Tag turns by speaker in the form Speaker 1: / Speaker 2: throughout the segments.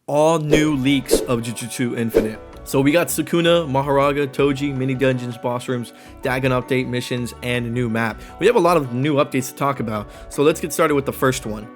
Speaker 1: all new leaks of Jujutsu Infinite. So we got Sukuna, Maharaga, Toji, mini dungeons, boss rooms, Dagon update, missions, and a new map. We have a lot of new updates to talk about, so let's get started with the first one.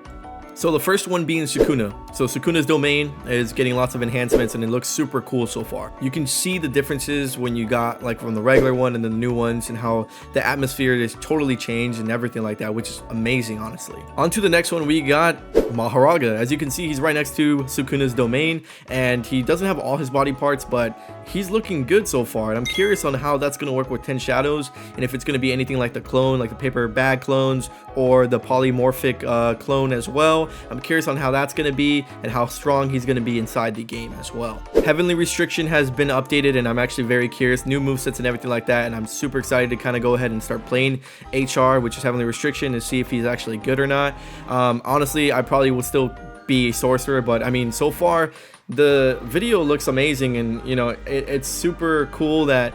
Speaker 1: So the first one being Sukuna. So Sukuna's domain is getting lots of enhancements and it looks super cool so far. You can see the differences when you got like from the regular one and then the new ones, and how the atmosphere is totally changed and everything like that, which is amazing, honestly. On to the next one, we got Maharaga. As you can see, he's right next to Sukuna's domain and he doesn't have all his body parts, but he's looking good so far. And I'm curious on how that's going to work with 10 Shadows, and if it's going to be anything like the clone, like the paper bag clones or the polymorphic clone as well. I'm curious on how that's going to be and how strong he's going to be inside the game as well. Heavenly Restriction has been updated and I'm actually very curious. New movesets and everything like that, and I'm super excited to kind of go ahead and start playing HR, which is Heavenly Restriction, and see if he's actually good or not. Honestly, I probably will still be a sorcerer, but I mean, so far the video looks amazing, and you know, it's super cool that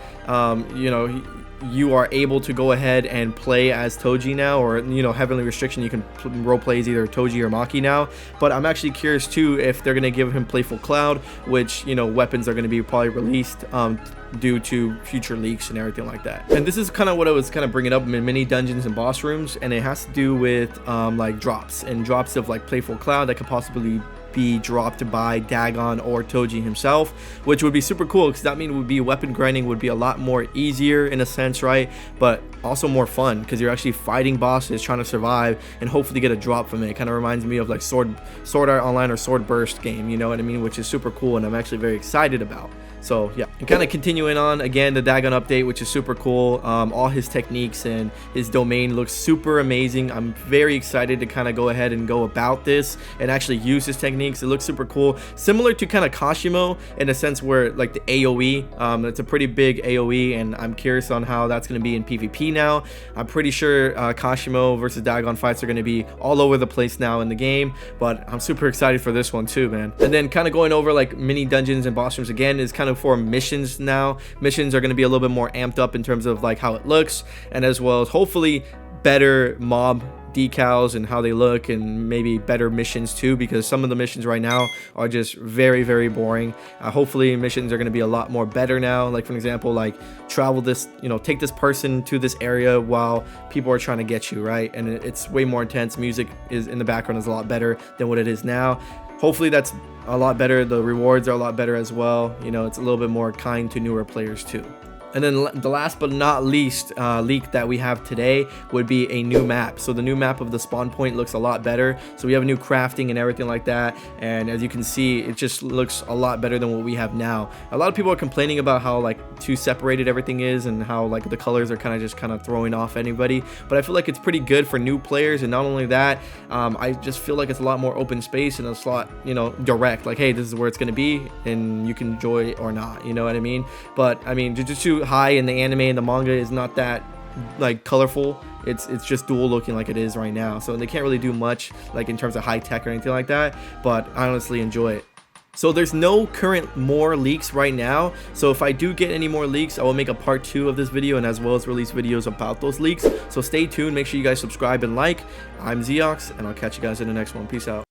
Speaker 1: you know, you are able to go ahead and play as Toji now, or you know, Heavenly Restriction, you can role play as either Toji or Maki now. But I'm actually curious too if they're going to give him Playful Cloud, which, you know, weapons are going to be probably released due to future leaks and everything like that. And this is kind of what I was kind of bringing up in mini dungeons and boss rooms, and it has to do with like drops of like Playful Cloud that could possibly be dropped by Dagon or Toji himself, which would be super cool because that means would be weapon grinding would be a lot more easier in a sense, right? But also more fun because you're actually fighting bosses, trying to survive and hopefully get a drop from it. It kind of reminds me of like Sword Art Online or Sword Burst game, you know what I mean, which is super cool and I'm actually very excited about. So yeah, and kind of continuing on, again, the Dagon update, which is super cool. All his techniques and his domain looks super amazing. I'm very excited to kind of go ahead and go about this and actually use his techniques. It looks super cool, similar to kind of Kashimo in a sense where like the AoE, it's a pretty big AoE, and I'm curious on how that's going to be in PvP now. I'm pretty sure Kashimo versus Dagon fights are going to be all over the place now in the game, but I'm super excited for this one too, man. And then kind of going over like mini dungeons and boss rooms again is kind of for missions now. Missions are going to be a little bit more amped up in terms of like how it looks, and as well as hopefully better mob decals and how they look, and maybe better missions too, because some of the missions right now are just very, very boring. Hopefully missions are going to be a lot more better now, like for example, like travel this, you know, take this person to this area while people are trying to get you, right? And it's way more intense. Music is in the background is a lot better than what it is now. Hopefully that's a lot better. The rewards are a lot better as well. You know, it's a little bit more kind to newer players too. And then the last but not least leak that we have today would be a new map. So the new map of the spawn point looks a lot better. So we have a new crafting and everything like that. And as you can see, it just looks a lot better than what we have now. A lot of people are complaining about how like too separated everything is and how like the colors are kind of throwing off anybody. But I feel like it's pretty good for new players. And not only that, I just feel like it's a lot more open space and it's a lot, you know, direct. Like, hey, this is where it's going to be and you can enjoy it or not. You know what I mean? But I mean, Jujutsu High in the anime and the manga is not that like colorful. It's just dual looking like it is right now, so they can't really do much like in terms of high tech or anything like that, but I honestly enjoy it. So there's no current more leaks right now, so if I do get any more leaks, I will make a part 2 of this video and as well as release videos about those leaks. So stay tuned, make sure you guys subscribe and like. I'm Xzeoxe, and I'll catch you guys in the next one. Peace out.